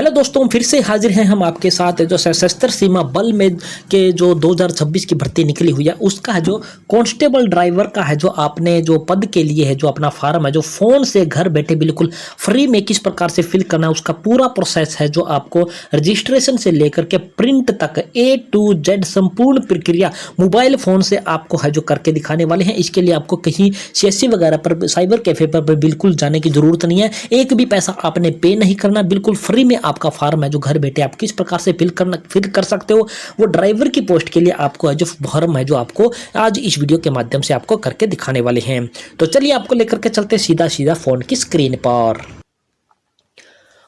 Hello दोस्तों, फिर से हाजिर हैं हम आपके साथ। जो सशस्त्र सीमा बल में के जो 2026 की भर्ती निकली हुई है उसका है जो कांस्टेबल ड्राइवर का है जो आपने जो पद के लिए है जो अपना फार्म है जो फ़ोन से घर बैठे बिल्कुल फ्री में किस प्रकार से फिल करना है उसका पूरा प्रोसेस है जो आपको रजिस्ट्रेशन से लेकर के प्रिंट तक A to Z संपूर्ण प्रक्रिया मोबाइल फ़ोन से आपको है जो करके दिखाने वाले हैं। इसके लिए आपको कहीं CSC वगैरह पर साइबर कैफ़े पर बिल्कुल जाने की ज़रूरत नहीं है। एक भी पैसा आपने पे नहीं करना, बिल्कुल फ्री में आपका फार्म है जो घर बैठे आप किस प्रकार से फिल कर सकते हो। वो ड्राइवर की पोस्ट के लिए आपको है जो फॉर्म है जो आपको आज इस वीडियो के माध्यम से आपको करके दिखाने वाले हैं। तो चलिए आपको लेकर के चलते सीधा सीधा फोन की स्क्रीन पर।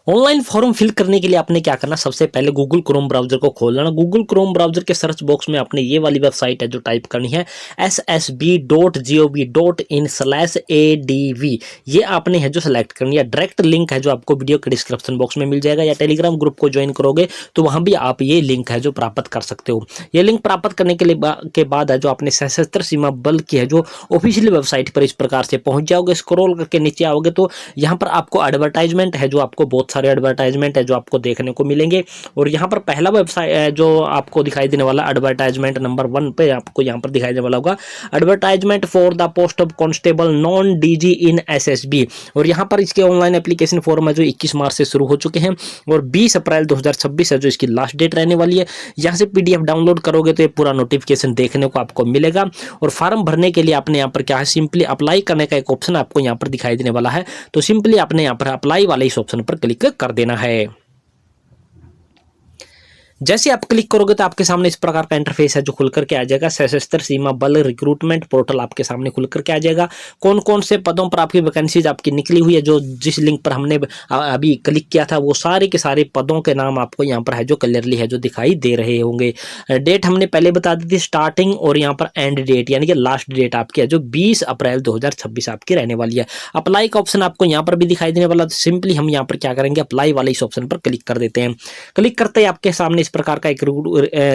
ऑनलाइन फॉर्म फिल करने के लिए आपने क्या करना, सबसे पहले गूगल क्रोम ब्राउजर को खोल लेना। गूगल क्रोम ब्राउजर के सर्च बॉक्स में आपने ये वाली वेबसाइट है जो टाइप करनी है ssb.gov.in/adv। ये आपने है जो सेलेक्ट करनी है। डायरेक्ट लिंक है जो आपको वीडियो के डिस्क्रिप्शन बॉक्स में मिल जाएगा, या टेलीग्राम ग्रुप को ज्वाइन करोगे तो वहां भी आप ये लिंक है जो प्राप्त कर सकते हो। ये लिंक प्राप्त करने के बाद है जो आपने सशस्त्र सीमा बल की है जो ऑफिशियल वेबसाइट पर इस प्रकार से पहुंच जाओगे। स्क्रॉल करके नीचे आओगे तो यहाँ पर आपको एडवर्टाइजमेंट है जो आपको बहुत सारे एडवर्टाइजमेंट है जो आपको देखने को मिलेंगे। और यहाँ पर पहला वेबसाइट जो आपको दिखाई देने वाला एडवर्टाइजमेंट नंबर 1 पे आपको यहाँ पर दिखाई देने वाला होगा, advertisement for the post of constable non DG in SSB. और यहाँ पर इसके ऑनलाइन एप्लीकेशन फॉर्म है जो 21 मार्च से शुरू हो चुके हैं और 20 अप्रैल 2026 है जो इसकी लास्ट डेट रहने वाली है। यहाँ से PDF डाउनलोड करोगे तो ये पूरा नोटिफिकेशन देखने को आपको मिलेगा। और फॉर्म भरने के लिए आपने यहाँ पर क्या है, सिंपली अप्लाई करने का एक ऑप्शन आपको यहाँ पर दिखाई देने वाला है। तो सिंपली आपने यहाँ पर अप्लाई वाले इस ऑप्शन पर क्लिक कर देना है। जैसे आप क्लिक करोगे तो आपके सामने इस प्रकार का इंटरफेस है जो खुल करके आ जाएगा। सशस्त्र सीमा बल रिक्रूटमेंट पोर्टल आपके सामने खुल करके आ जाएगा। कौन कौन से पदों पर आपकी वैकेंसीज आपकी निकली हुई है, जो जिस लिंक पर हमने अभी क्लिक किया था वो सारे के सारे पदों के नाम आपको यहाँ पर है जो क्लियरली है जो दिखाई दे रहे होंगे। डेट हमने पहले बता दी थी स्टार्टिंग, और यहाँ पर एंड डेट यानी कि लास्ट डेट आपकी है जो 20 अप्रैल 2026 आपकी रहने वाली है। अप्लाई का ऑप्शन आपको यहाँ पर भी दिखाई देने वाला। सिंपली हम यहाँ पर क्या करेंगे, अप्लाई वाले इस ऑप्शन पर क्लिक कर देते हैं। क्लिक करते ही आपके सामने इस प्रकार का एक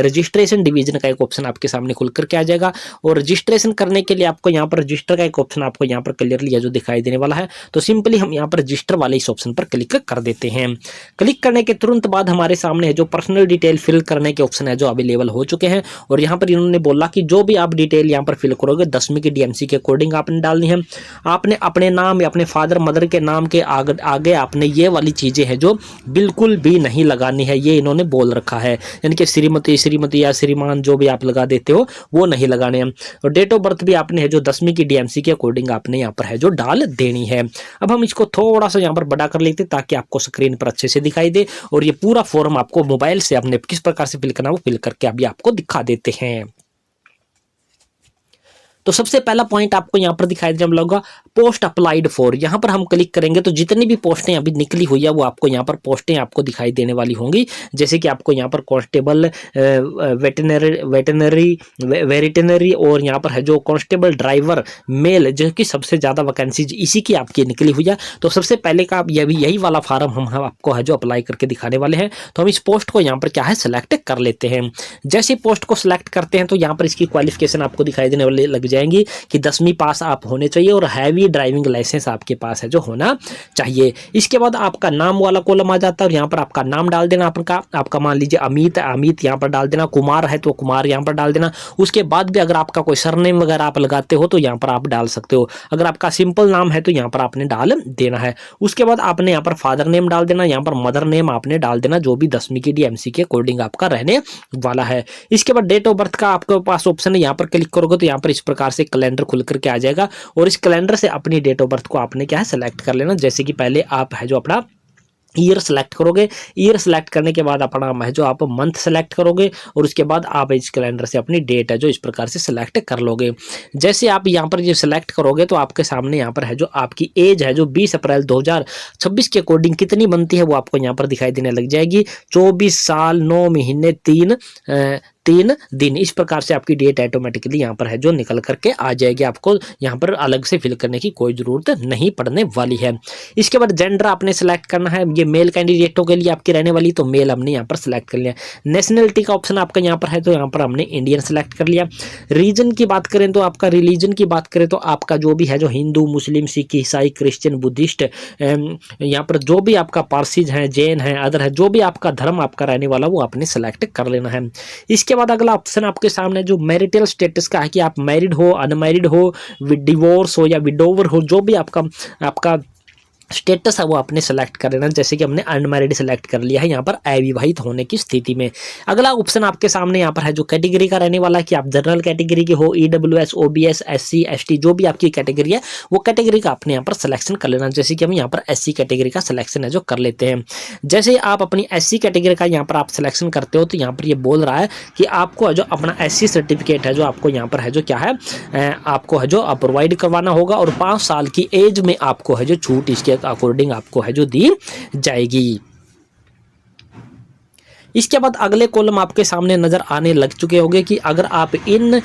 रजिस्ट्रेशन डिवीजन का एक ऑप्शन आपके सामने खुल करके आ जाएगा। और रजिस्ट्रेशन करने के लिए आपको यहाँ पर रजिस्टर का एक ऑप्शन आपको यहाँ पर क्लियरली है जो दिखाई देने वाला है। तो सिंपली हम यहाँ पर रजिस्टर वाले इस ऑप्शन पर क्लिक कर देते हैं। क्लिक करने के तुरंत बाद हमारे सामने है जो पर्सनल डिटेल फिल करने के ऑप्शन है जो अवेलेबल हो चुके हैं। और यहाँ पर इन्होंने बोला कि जो भी आप डिटेल यहाँ पर फिल करोगे 10वीं की DMC के अकॉर्डिंग आपने डालनी है। आपने अपने नाम या अपने फादर मदर के नाम के आगे आपने ये वाली चीजें हैं जो बिल्कुल भी नहीं लगानी है, ये इन्होंने बोल रखा है। यानी कि श्रीमती या श्रीमान जो भी आप लगा देते हो वो नहीं लगाने हैं। और डेट ऑफ बर्थ भी आपने है जो 10वीं की DMC के अकॉर्डिंग आपने यहाँ पर है जो डाल देनी है। अब हम इसको थोड़ा सा यहाँ पर बड़ा कर लेते हैं ताकि आपको स्क्रीन पर अच्छे से दिखाई दे। और ये पूरा फॉर्म आपको मोबाइल से आपने किस प्रकार से फिल करना वो फिल करके अभी आपको दिखा देते हैं। तो सबसे पहला पॉइंट आपको यहाँ पर दिखाई देने वाला होगा पोस्ट अप्लाइड फॉर। यहाँ पर हम क्लिक करेंगे तो जितनी भी पोस्टें अभी निकली हुई है वो आपको यहाँ पर पोस्टें आपको दिखाई देने वाली होंगी। जैसे कि आपको यहाँ पर कांस्टेबल वेटरनरी और यहाँ पर है जो कांस्टेबल ड्राइवर मेल जो कि सबसे ज़्यादा वैकेंसीज इसी की आपकी निकली हुई है। तो सबसे पहले का आप यही वाला फार्म हम आपको है जो अप्लाई करके दिखाने वाले हैं। तो हम इस पोस्ट को यहाँ पर क्या है सेलेक्ट कर लेते हैं। जैसे पोस्ट को सिलेक्ट करते हैं तो यहाँ पर इसकी क्वालिफिकेशन आपको दिखाई देने वाले लग जाएंगी कि 10वीं पास आप होने चाहिए और हैवी ड्राइविंग लाइसेंस आपके पास है जो होना चाहिए। इसके बाद आपका नाम वाला कॉलम आ जाता है और यहाँ पर आपका नाम डाल देना। आपका मान लीजिए अमित है, अमित यहाँ पर डाल देना। कुमार है तो कुमार यहाँ पर डाल देना। उसके बाद भी अगर आपका कोई सरनेम वगैरह आप लगाते हो तो यहाँ पर आप डाल सकते हो। अगर आपका सिंपल नाम है तो यहाँ पर आपने डाल देना है। उसके बाद आपने यहाँ पर फादर नेम डाल देना, यहाँ पर मदर नेम आपने डाल देना जो भी 10वीं की DMC के अकॉर्डिंग आपका रहने वाला है। इसके बाद डेट ऑफ बर्थ का आपके पास ऑप्शन है, यहाँ पर क्लिक करोगे तो यहाँ पर इस प्रकार से कैलेंडर खुल करके आ जाएगा। और इस कैलेंडर से अपनी डेट ऑफ बर्थ को आपने क्या है सेलेक्ट कर लेना। जैसे कि पहले आप है जो अपना ईयर सेलेक्ट करोगे, ईयर सेलेक्ट करने के बाद अपना है जो आप मंथ सेलेक्ट करोगे और उसके बाद आप इस कैलेंडर से अपनी डेट है जो इस प्रकार से सेलेक्ट कर लोगे। जैसे आप यहाँ पर ये सेलेक्ट करोगे तो आपके सामने यहाँ पर है जो आपकी एज है जो 20 अप्रैल 2026 के अकॉर्डिंग कितनी बनती है वो आपको यहाँ पर दिखाई देने लग जाएगी। 24 साल 9 महीने 3 दिन। इस प्रकार से आपकी डेट ऑटोमेटिकली यहाँ पर है जो निकल करके आ जाएगी, आपको यहाँ पर अलग से फिल करने की कोई ज़रूरत नहीं पड़ने वाली है। इसके बाद जेंडर आपने सेलेक्ट करना है, ये मेल कैंडिडेटों के लिए आपकी रहने वाली, तो मेल हमने यहाँ पर सेलेक्ट कर लिया। नेशनलिटी का ऑप्शन आपका यहाँ पर है, तो यहाँ पर हमने इंडियन सेलेक्ट कर लिया। रीजन की बात करें तो आपका, रिलीजन की बात करें तो आपका जो भी है जो हिंदू, मुस्लिम, सिख, ईसाई, क्रिश्चियन, बुद्धिस्ट, यहाँ पर जो भी आपका पारसीज है, जैन है, अदर है, जो भी आपका धर्म आपका रहने वाला वो आपने सेलेक्ट कर लेना है। इसके बाद अगला ऑप्शन आपके सामने जो मैरिटल स्टेटस का है कि आप मैरिड हो, अनमैरिड हो, डिवोर्स हो या विडोवर हो, जो भी आपका स्टेटस है वो आपने सेलेक्ट कर लेना। जैसे कि हमने अनमैरिड सेलेक्ट कर लिया है यहाँ पर अविवाहित होने की स्थिति में। अगला ऑप्शन आपके सामने यहाँ पर है जो कैटेगरी का रहने वाला है कि आप जनरल कैटेगरी के हो, ईडब्ल्यूएस, ओबीएस, एससी, एसटी, जो भी आपकी कैटेगरी है वो कैटेगरी का आपने यहाँ पर सिलेक्शन कर लेना। जैसे कि हम यहाँ पर एससी कैटेगरी का सिलेक्शन है जो कर लेते हैं। जैसे ही आप अपनी एससी कैटेगरी का यहाँ पर आप सिलेक्शन करते हो तो यहाँ पर ये बोल रहा है कि आपको जो अपना एससी सर्टिफिकेट है जो आपको यहाँ पर है जो क्या है, आपको है जो प्रोवाइड करवाना होगा, और 5 साल की एज में आपको है जो छूट इसके अकॉर्डिंग आपको है जो दी जाएगी। इसके बाद अगले कॉलम आपके सामने नज़र आने लग चुके होंगे कि अगर आप इन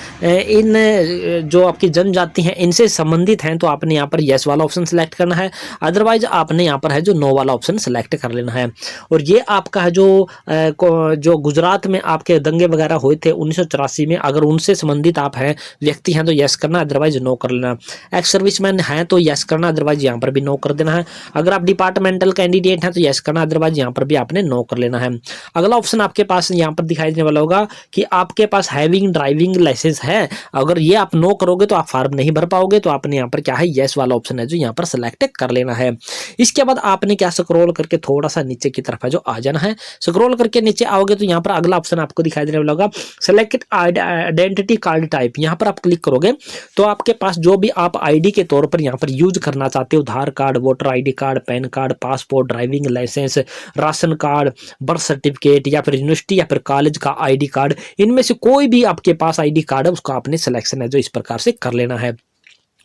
जो आपकी जनजाति हैं इनसे संबंधित हैं तो आपने यहाँ पर यस वाला ऑप्शन सेलेक्ट करना है, अदरवाइज आपने यहाँ पर है जो नो वाला ऑप्शन सेलेक्ट कर लेना है। और ये आपका है जो गुजरात में आपके दंगे वगैरह हुए थे 1984 में, अगर उनसे संबंधित आप हैं व्यक्ति हैं तो यस करना, अदरवाइज नो कर लेना। एक्स सर्विसमैन हैं तो यस करना, अदरवाइज यहाँ पर भी नो कर देना है। अगर आप डिपार्टमेंटल कैंडिडेट हैं तो यस करना, अदरवाइज यहाँ पर भी आपने नो कर लेना है। अगला ऑप्शन आपके पास यहाँ पर दिखाई देने वाला होगा कि आपके पास हैविंग ड्राइविंग लाइसेंस है, अगर ये आप नो करोगे तो आप फॉर्म नहीं भर पाओगे, तो आपने यहाँ पर क्या है यस वाला ऑप्शन है जो यहाँ पर सेलेक्ट कर लेना है। इसके बाद आपने क्या स्क्रॉल करके थोड़ा सा नीचे की तरफ है जो आ जाना है। स्क्रॉल करके नीचे आओगे तो यहाँ पर अगला ऑप्शन आपको दिखाई देने वाला होगा सेलेक्ट आइडेंटिटी कार्ड टाइप। यहाँ पर आप क्लिक करोगे तो आपके पास जो भी आप आईडी के तौर पर यहाँ पर यूज करना चाहते हो, Aadhaar card, voter ID card, PAN card, passport, driving licence, ration card, birth certificate या फिर यूनिवर्सिटी या फिर कॉलेज का आईडी कार्ड, इनमें से कोई भी आपके पास आईडी कार्ड है उसका आपने सिलेक्शन है जो इस प्रकार से कर लेना है।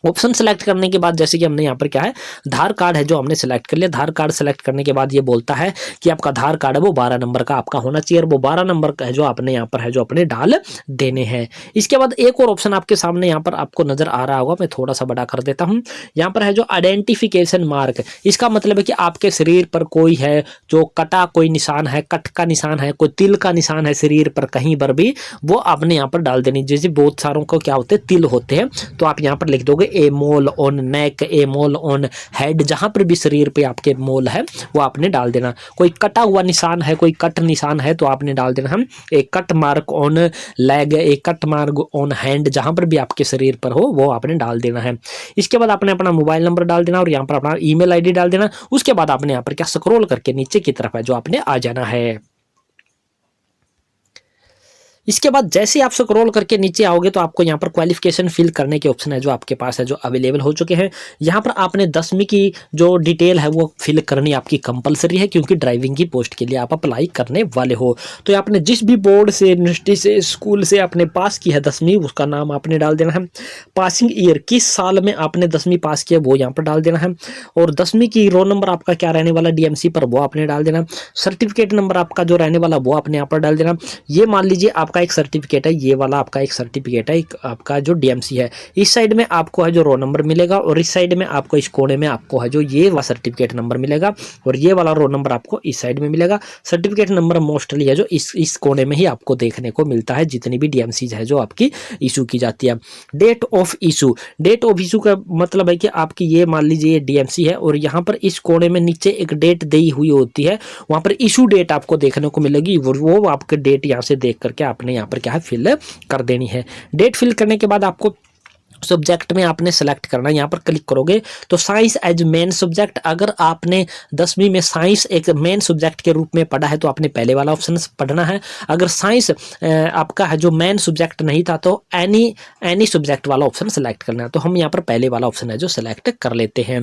ऑप्शन सेलेक्ट करने के बाद जैसे कि हमने यहाँ पर क्या है आधार कार्ड है जो हमने सेलेक्ट कर लिया। आधार कार्ड सेलेक्ट करने के बाद ये बोलता है कि आपका आधार कार्ड है वो 12 नंबर का आपका होना चाहिए, और वो 12 नंबर का है जो आपने यहाँ पर है जो अपने डाल देने हैं। इसके बाद एक और ऑप्शन आपके सामने यहाँ पर आपको नजर आ रहा होगा, मैं थोड़ा सा बड़ा कर देता हूँ। यहाँ पर है जो आइडेंटिफिकेशन मार्क, इसका मतलब है कि आपके शरीर पर कोई है जो कटा कोई निशान है, कट का निशान है, कोई तिल का निशान है शरीर पर कहीं पर भी, वो आपने यहाँ पर डाल देनी। जैसे बहुत सारों को क्या होते हैं तिल होते हैं, तो आप यहाँ पर लिख दोगे a mole on neck, a mole on head, जहां पर भी शरीर पे आपके मोल है वो आपने डाल देना। कोई कटा हुआ निशान है, कोई कट निशान है तो आपने डाल देना हम एक कट मार्क ऑन लेग, एक कट मार्क ऑन हैंड, जहां पर भी आपके शरीर पर हो वो आपने डाल देना है। इसके बाद आपने अपना मोबाइल नंबर डाल देना और यहाँ पर अपना ईमेल आईडी डाल देना। उसके बाद आपने यहाँ पर क्या स्क्रॉल करके नीचे की तरफ है जो आपने आ जाना है। इसके बाद जैसे आप स्क्रॉल करके नीचे आओगे तो आपको यहाँ पर क्वालिफिकेशन फिल करने के ऑप्शन है जो आपके पास है जो अवेलेबल हो चुके हैं। यहाँ पर आपने 10वीं की जो डिटेल है वो फिल करनी आपकी कंपलसरी है, क्योंकि ड्राइविंग की पोस्ट के लिए आप अप्लाई करने वाले हो। तो आपने जिस भी बोर्ड से, यूनिवर्सिटी से, स्कूल से आपने पास की है 10वीं, उसका नाम आपने डाल देना है। पासिंग ईयर, किस साल में आपने 10वीं पास किया वो यहाँ पर डाल देना है। और 10वीं की रोल नंबर आपका क्या रहने वाला DMC पर वो आपने डाल देना। सर्टिफिकेट नंबर आपका जो रहने वाला वो आपने यहाँ पर डाल देना। ये मान लीजिए आपका एक सर्टिफिकेट है, ये वाला आपका एक सर्टिफिकेट है, एक आपका जो DMC है, इस साइड में आपको है जो रोल नंबर मिलेगा, और इस साइड में आपको इस कोने में आपको है जो ये वाला सर्टिफिकेट नंबर मिलेगा, और ये वाला रोल नंबर आपको इस साइड में मिलेगा। सर्टिफिकेट नंबर मोस्टली है जो इस कोने में ही आपको देखने को मिलता है, जितनी भी DMCs है जो आपकी इशू की जाती है। Date of issue, date of issue का मतलब है कि आपकी ये मान लीजिए ये DMC है, और यहाँ पर इस कोने में नीचे एक डेट दी हुई होती है, वहां पर इशू डेट आपको देखने को मिलेगी, वो आपके डेट यहाँ से देख करके आपने यहाँ पर क्या है फिल कर देनी है। डेट फिल करने के बाद आपको सब्जेक्ट में आपने सेलेक्ट करना है। यहाँ पर क्लिक करोगे तो साइंस एज मेन सब्जेक्ट, अगर आपने 10वीं में साइंस एक मेन सब्जेक्ट के रूप में पढ़ा है तो आपने पहले वाला ऑप्शन पढ़ना है। अगर साइंस आपका है जो मेन सब्जेक्ट नहीं था तो एनी सब्जेक्ट वाला ऑप्शन सेलेक्ट करना है। तो हम यहाँ पर पहले वाला ऑप्शन है जो सेलेक्ट कर लेते हैं।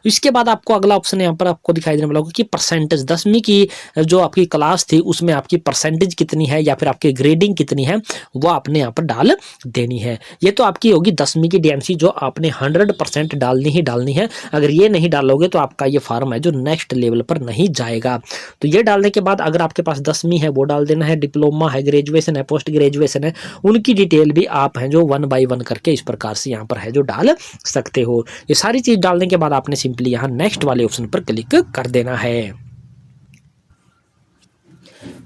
इसके बाद आपको अगला ऑप्शन यहाँ पर आपको दिखाई देने वाला होगा कि परसेंटेज, 10वीं की जो आपकी क्लास थी उसमें आपकी परसेंटेज कितनी है या फिर आपकी ग्रेडिंग कितनी है वो आपने यहाँ पर डाल देनी है। ये तो आपकी होगी 10वीं 10वीं की डीएमसी जो आपने 100% डालनी ही डालनी है। अगर ये नहीं डालोगे तो आपका ये फॉर्म है जो नेक्स्ट लेवल पर नहीं जाएगा। तो ये डालने के बाद अगर आपके पास 10वीं है वो डाल देना है, डिप्लोमा है, ग्रेजुएशन है, पोस्ट ग्रेजुएशन है, उनकी डिटेल भी आप हैं जो 1 बाय 1 करके इस प्रकार से यहाँ पर है जो डाल सकते हो। ये सारी चीज डालने के बाद आपने सिंपली यहाँ नेक्स्ट वाले ऑप्शन पर क्लिक कर देना है।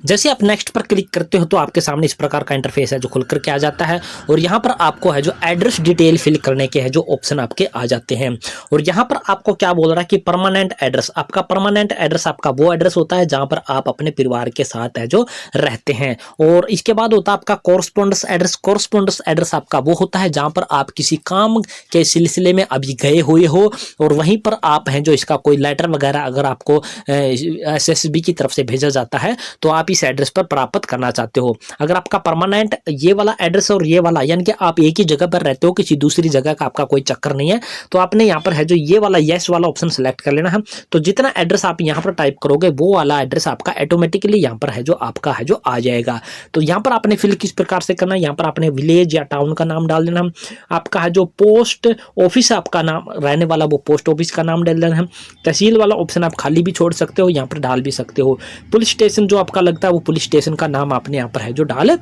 जैसे आप नेक्स्ट पर क्लिक करते हो तो आपके सामने इस प्रकार का इंटरफेस है जो खुल करके आ जाता है और यहाँ पर आपको है जो एड्रेस डिटेल फिल करने के है जो ऑप्शन आपके आ जाते हैं। और यहाँ पर आपको क्या बोल रहा है कि परमानेंट एड्रेस, आपका परमानेंट एड्रेस आपका वो एड्रेस होता है जहाँ पर आप अपने परिवार के साथ है जो रहते हैं। और इसके बाद होता है आपका कोरस्पोंडेंस एड्रेस। कोरस्पोंडेंस एड्रेस आपका वो होता है जहाँ पर आप किसी काम के सिलसिले में अभी गए हुए हो और वहीं पर आप हैं जो इसका कोई लेटर वगैरह अगर आपको SSB की तरफ से भेजा जाता है तो आप इस एड्रेस पर प्राप्त करना चाहते हो। अगर आपका परमानेंट ये वाला एड्रेस और ये वाला यानी कि आप एक ही जगह पर रहते हो, किसी दूसरी जगह का आपका कोई चक्कर नहीं है, तो आपने यहाँ पर है जो ये वाला यस वाला ऑप्शन सेलेक्ट कर लेना है। तो जितना एड्रेस आप यहाँ पर टाइप करोगे वो वाला एड्रेस आपका ऑटोमेटिकली यहाँ पर है जो आपका है जो आ जाएगा। तो यहाँ पर आपने फिल किस प्रकार से करना है, यहाँ पर आपने विलेज या टाउन का नाम डाल देना है, आपका है जो पोस्ट ऑफिस आपका नाम रहने वाला वो पोस्ट ऑफिस का नाम डाल देना है। तहसील वाला ऑप्शन आप खाली भी छोड़ सकते हो, यहाँ पर डाल भी सकते हो। पुलिस स्टेशन जो आपका लगता है वो पुलिस स्टेशन का नाम आपने यहाँ पर है जो डाल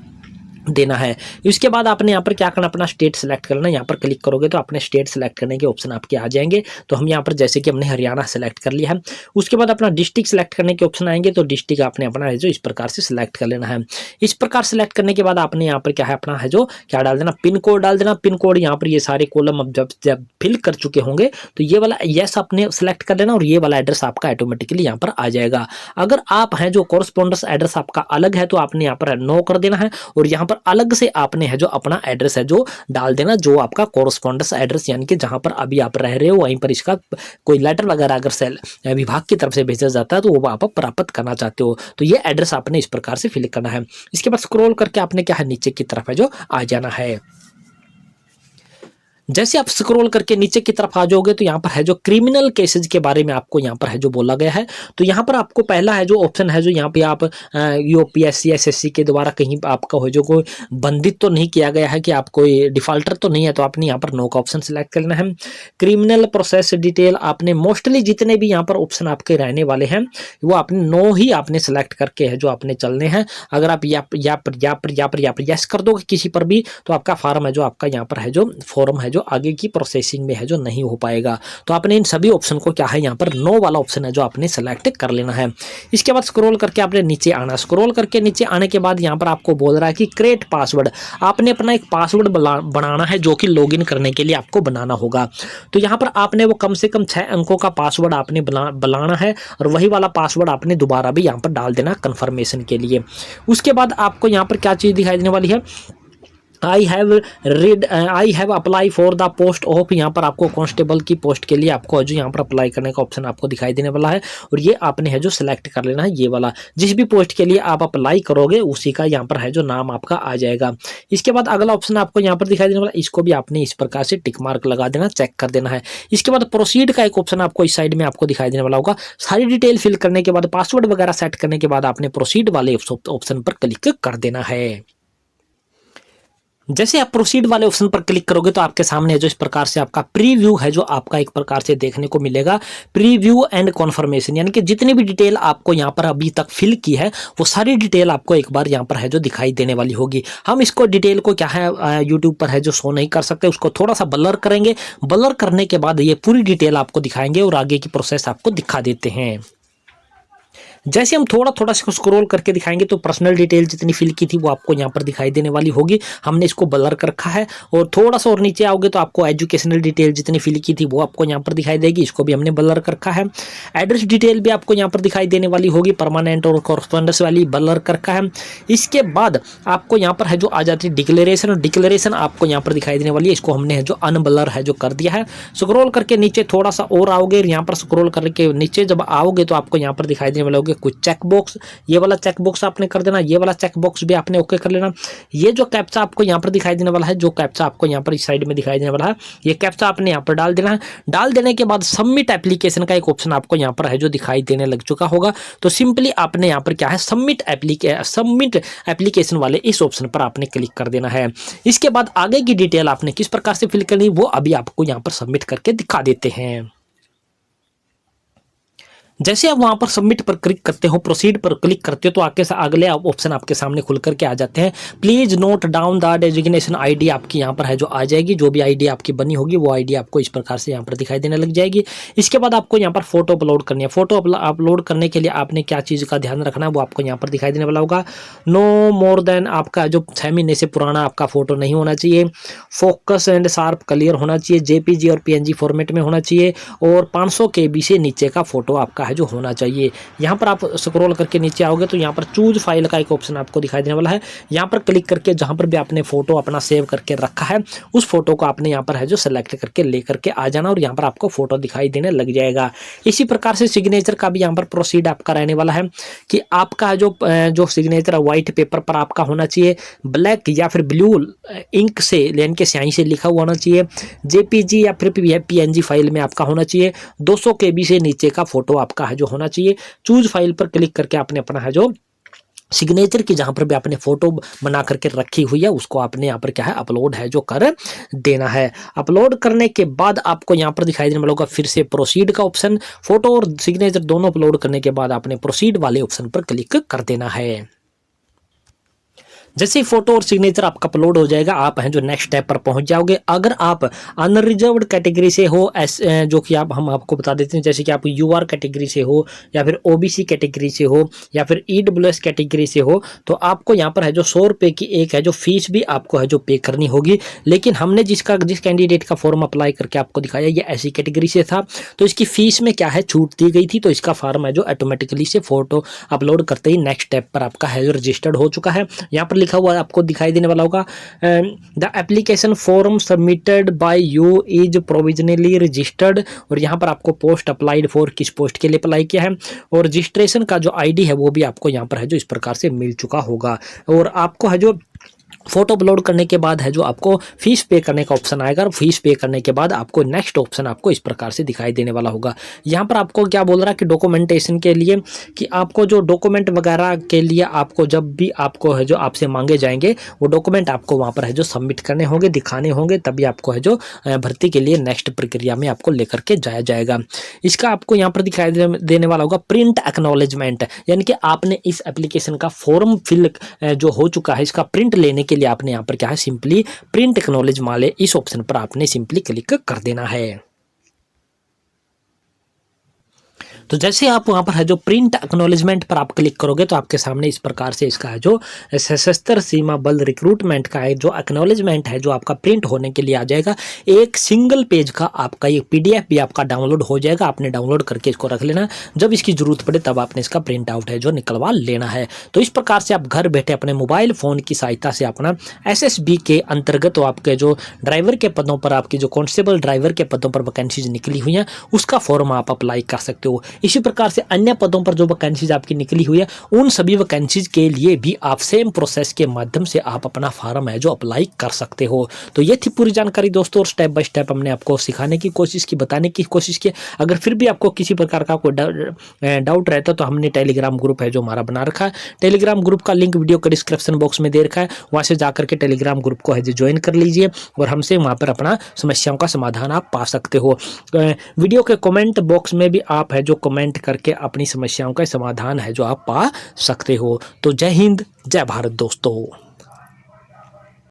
देना है। इसके बाद आपने यहाँ पर क्या करना, अपना स्टेट सेलेक्ट करना। यहाँ पर क्लिक करोगे तो अपने स्टेट सेलेक्ट करने के ऑप्शन आपके आ जाएंगे। तो हम यहाँ पर जैसे कि हमने हरियाणा सेलेक्ट कर लिया है। उसके बाद अपना डिस्ट्रिक्ट सेलेक्ट करने के ऑप्शन आएंगे, तो डिस्ट्रिक्ट आपने अपना है जो इस प्रकार से सिलेक्ट कर लेना है। इस प्रकार सेलेक्ट करने के बाद आपने यहाँ पर क्या है अपना है जो क्या डाल देना, पिन कोड डाल देना। पिन कोड यहाँ पर ये सारे कॉलम अब जब फिल कर चुके होंगे तो ये वाला यस आपने सेलेक्ट कर लेना और ये वाला एड्रेस आपका ऑटोमेटिकली यहाँ पर आ जाएगा। अगर आप हैं जो कोरस्पोंडेंस एड्रेस आपका अलग है तो आपने यहाँ पर नो कर देना है और यहाँ पर अलग से आपने है जो अपना एड्रेस है जो डाल देना, जो आपका कोरस्पोंडेंस एड्रेस यानी कि जहां पर अभी आप रह रहे हो वहीं पर इसका कोई लेटर वगैरह अगर सेल विभाग की तरफ से भेजा जाता है तो वो आप प्राप्त करना चाहते हो, तो ये एड्रेस आपने इस प्रकार से फिल करना है। इसके बाद स्क्रॉल करके आपने क्या है नीचे की तरफ है जो आ जाना है। जैसे आप स्क्रॉल करके नीचे की तरफ आ जाओगे तो यहाँ पर है जो क्रिमिनल केसेज के बारे में आपको यहाँ पर है जो बोला गया है। तो यहाँ पर आपको पहला है जो ऑप्शन है जो यहाँ पे आप UPSC SSC के द्वारा कहीं आपका हो जो कोई बंधित तो नहीं किया गया है कि आप कोई डिफॉल्टर तो नहीं है, तो आपने यहाँ पर नो का ऑप्शन सिलेक्ट करना है। क्रिमिनल प्रोसेस डिटेल आपने मोस्टली जितने भी यहाँ पर ऑप्शन आपके रहने वाले हैं वो आपने नो ही आपने सेलेक्ट करके है जो आपने चलने हैं। अगर आप या पर यस कर दोगे किसी पर भी तो आपका फॉर्म है जो आपका यहाँ पर है जो फॉर्म है जो आगे की प्रोसेसिंग में है जो नहीं हो पाएगा। तो आपने इन सभी ऑप्शन को क्या है यहाँ पर नो वाला ऑप्शन है जो आपने सेलेक्ट कर लेना है। इसके बाद स्क्रॉल करके आपने नीचे आना। स्क्रॉल करके नीचे आने के बाद यहाँ पर आपको बोल रहा है कि क्रिएट पासवर्ड, आपने अपना एक पासवर्ड बनाना है जो कि लॉगिन करने के लिए आपको बनाना होगा। तो यहाँ पर आपने वो कम से कम 6 अंकों का पासवर्ड आपने बनाना है और वही वाला पासवर्ड आपने दोबारा भी यहाँ पर डाल देना कंफर्मेशन के लिए। उसके बाद आपको यहाँ पर क्या चीज़ दिखाई देने वाली है, I have apply for the post of, यहाँ पर आपको कांस्टेबल की पोस्ट के लिए आपको जो यहाँ पर अप्लाई करने का ऑप्शन आपको दिखाई देने वाला है और ये आपने है जो सिलेक्ट कर लेना है। ये वाला जिस भी पोस्ट के लिए आप अप्लाई करोगे उसी का यहाँ पर है जो नाम आपका आ जाएगा। इसके बाद अगला ऑप्शन आपको यहाँ पर दिखाई देने वाला, इसको भी आपने इस प्रकार से टिक मार्क लगा देना, चेक कर देना है। इसके बाद प्रोसीड का एक ऑप्शन आपको इस साइड में आपको दिखाई देने वाला होगा। सारी डिटेल फिल करने के बाद पासवर्ड वगैरह सेट करने के बाद आपने प्रोसीड वाले ऑप्शन पर क्लिक कर देना है। जैसे आप प्रोसीड वाले ऑप्शन पर क्लिक करोगे तो आपके सामने जो इस प्रकार से आपका प्रीव्यू है जो आपका एक प्रकार से देखने को मिलेगा। प्रीव्यू एंड कॉन्फर्मेशन यानी कि जितनी भी डिटेल आपको यहाँ पर अभी तक फिल की है वो सारी डिटेल आपको एक बार यहाँ पर है जो दिखाई देने वाली होगी। हम इसको डिटेल को क्या है यूट्यूब पर है जो शो नहीं कर सकते, उसको थोड़ा सा ब्लर करेंगे। ब्लर करने के बाद ये पूरी डिटेल आपको दिखाएंगे और आगे की प्रोसेस आपको दिखा देते हैं। जैसे हम थोड़ा सा स्क्रॉल करके दिखाएंगे तो पर्सनल डिटेल जितनी फिल की थी वो आपको यहाँ पर दिखाई देने वाली होगी। हमने इसको ब्लर कर रखा है और थोड़ा सा और नीचे आओगे तो आपको एजुकेशनल डिटेल जितनी फिल की थी वो आपको यहाँ पर दिखाई देगी, इसको भी हमने ब्लर कर रखा है। एड्रेस डिटेल भी आपको यहाँ पर दिखाई देने वाली होगी, परमानेंट और कॉरस्पोंडेंस वाली ब्लर कर रखा है। इसके बाद आपको यहाँ पर है जो आ जाती है डिक्लेरेशन, और डिक्लेरेशन आपको यहाँ पर दिखाई देने वाली है, इसको हमने है जो अनब्लर है जो कर दिया है। स्क्रॉल करके नीचे थोड़ा सा और आओगे, यहाँ पर स्क्रॉल करके नीचे जब आओगे तो आपको यहाँ पर दिखाई देने वाला होगा कुछ चेक बॉक्स, ये वाला चेक बॉक्स आपने कर देना, ये वाला चेक बॉक्स भी आपने ओके कर लेना। ये जो कैप्चा आपको यहाँ पर दिखाई देने वाला है, जो कैप्चा आपको यहाँ पर इस साइड में दिखाई देने वाला है, ये कैप्चा आपने यहाँ पर डाल देना है। डाल देने के बाद सबमिट एप्लीकेशन का एक ऑप्शन आपको यहाँ पर है जो दिखाई देने लग चुका होगा। तो सिंपली आपने यहाँ पर क्या है, सबमिट एप्लीकेशन वाले इस ऑप्शन पर आपने क्लिक कर देना है। इसके बाद आगे की डिटेल आपने किस प्रकार से फिल करनी वो अभी आपको यहाँ पर सबमिट करके दिखा देते हैं। जैसे आप वहां पर सबमिट पर क्लिक करते हो, प्रोसीड पर क्लिक करते हो, तो आगे से अगले ऑप्शन आपके सामने खुल करके आ जाते हैं। Please note down the designation ID आपकी यहाँ पर है जो आ जाएगी। जो भी आईडी आपकी बनी होगी वो आईडी आपको इस प्रकार से यहाँ पर दिखाई देने लग जाएगी। इसके बाद आपको यहाँ पर फोटो अपलोड करनी है। फोटो अपलोड करने के लिए आपने क्या चीज़ का ध्यान रखना है वो आपको यहाँ पर दिखाई देने वाला होगा। नो मोर देन आपका जो 6 महीने से पुराना आपका फोटो नहीं होना चाहिए। फोकस एंड शार्प क्लियर होना चाहिए। जेपीजी और पीएनजी फॉर्मेट में होना चाहिए और 500 KB से नीचे का फोटो आपका है जो होना चाहिए। यहाँ पर आप स्क्रॉल करके नीचे आओगे तो यहाँ पर चूज फाइल का एक ऑप्शन आपको दिखाई देने वाला है। यहाँ पर क्लिक करके जहाँ पर भी आपने फोटो अपना सेव करके रखा है उस फोटो को आपने यहाँ पर है जो सेलेक्ट करके लेकर के आ जाना और यहाँ पर आपको फोटो दिखाई देने लग जाएगा। इसी प्रकार से सिग्नेचर का भी यहाँ पर प्रोसीड आपका रहने वाला है कि आपका जो सिग्नेचर व्हाइट पेपर पर आपका होना चाहिए, ब्लैक या फिर ब्लू इंक से यानी कि स्याही से लिखा हुआ होना चाहिए, जेपीजी या फिर पीएनजी फाइल में आपका होना चाहिए, 200 KB से नीचे का फोटो आपका है जो होना चाहिए। चूज फाइल पर क्लिक करके आपने अपना है जो सिग्नेचर की जहां पर भी आपने फोटो बना करके रखी हुई है उसको आपने यहाँ पर क्या है अपलोड है जो कर देना है। अपलोड करने के बाद आपको यहाँ पर दिखाई देने वाला होगा फिर से प्रोसीड का ऑप्शन। फोटो और सिग्नेचर दोनों अपलोड करने के बाद आपने प्रोसीड वाले ऑप्शन पर क्लिक कर देना है। जैसे ही फोटो और सिग्नेचर आपका अपलोड हो जाएगा आप हैं जो नेक्स्ट स्टेप पर पहुंच जाओगे। अगर आप अनरिजर्व्ड कैटेगरी से हो, जो कि हम आपको बता देते हैं, जैसे कि आप यूआर कैटेगरी से हो या फिर ओबीसी कैटेगरी से हो या फिर ईडब्ल्यूएस कैटेगरी से हो, तो आपको यहाँ पर है जो 100 रुपये की एक है जो फीस भी आपको है जो पे करनी होगी। लेकिन हमने जिस कैंडिडेट का फॉर्म अप्लाई करके आपको दिखाया ये ऐसी कैटेगरी से था तो इसकी फीस में क्या है छूट दी गई थी, तो इसका फॉर्म है जो ऑटोमेटिकली से फोटो अपलोड करते ही नेक्स्ट स्टेप पर आपका है जो रजिस्टर्ड हो चुका है। यहाँ पर लिखा हुआ आपको दिखाई देने वाला होगा the application form submitted by you is provisionally registered, और यहाँ पर आपको पोस्ट अप्लाइड फॉर किस पोस्ट के लिए अप्लाई किया है और रजिस्ट्रेशन का जो आईडी है वो भी आपको यहाँ पर है जो इस प्रकार से मिल चुका होगा। और आपको है जो फोटो अपलोड करने के बाद है जो आपको फीस पे करने का ऑप्शन आएगा और फीस पे करने के बाद आपको नेक्स्ट ऑप्शन आपको इस प्रकार से दिखाई देने वाला होगा। यहाँ पर आपको क्या बोल रहा है कि डॉक्यूमेंटेशन के लिए कि आपको जो डॉक्यूमेंट वगैरह के लिए आपको जब भी आपको है जो आपसे मांगे जाएंगे वो डॉक्यूमेंट आपको वहाँ पर है जो सबमिट करने होंगे, दिखाने होंगे, तभी आपको है जो भर्ती के लिए नेक्स्ट प्रक्रिया में आपको लेकर के जाया जाएगा। इसका आपको यहाँ पर दिखाई देने वाला होगा प्रिंट एक्नॉलेजमेंट, यानी कि आपने इस एप्लीकेशन का फॉर्म फिल जो हो चुका है इसका प्रिंट लेने के लिए आपने यहाँ पर क्या है सिंपली प्रिंट एक्नॉलेज वाले इस ऑप्शन पर आपने सिंपली क्लिक कर देना है। तो जैसे आप वहां पर है जो प्रिंट एक्नॉलेजमेंट पर आप क्लिक करोगे तो आपके सामने इस प्रकार से इसका है जो सशस्त्र सीमा बल रिक्रूटमेंट का है जो एक्नॉलेजमेंट है जो आपका प्रिंट होने के लिए आ जाएगा। एक सिंगल पेज का आपका ये PDF भी आपका डाउनलोड हो जाएगा। आपने डाउनलोड करके इसको रख लेना, जब इसकी जरूरत पड़े तब आपने इसका प्रिंट आउट है जो निकलवा लेना है। तो इस प्रकार से आप घर बैठे अपने मोबाइल फोन की सहायता से अपना SSB के अंतर्गत तो आपके जो ड्राइवर के पदों पर आपकी जो कांस्टेबल ड्राइवर के पदों पर वैकेंसीज निकली हुई हैं उसका फॉर्म आप अप्लाई कर सकते हो। इसी प्रकार से अन्य पदों पर जो वैकेंसीज आपकी निकली हुई है उन सभी वैकेंसीज के लिए भी आप सेम प्रोसेस के माध्यम से आप अपना फॉर्म है जो अप्लाई कर सकते हो। तो ये थी पूरी जानकारी दोस्तों, और स्टेप बाय स्टेप हमने आपको सिखाने की कोशिश की, बताने की कोशिश की। अगर फिर भी आपको किसी प्रकार का कोई डाउट रहता तो हमने टेलीग्राम ग्रुप है जो हमारा बना रखा है। टेलीग्राम ग्रुप का लिंक वीडियो के डिस्क्रिप्शन बॉक्स में दे रखा है, वहां से जाकर के टेलीग्राम ग्रुप को है जो ज्वाइन कर लीजिए और हमसे वहां पर अपना समस्याओं का समाधान आप पा सकते हो। वीडियो के कमेंट बॉक्स में भी आप है जो कमेंट करके अपनी समस्याओं का समाधान है जो आप पा सकते हो। तो जय हिंद, जय भारत दोस्तों।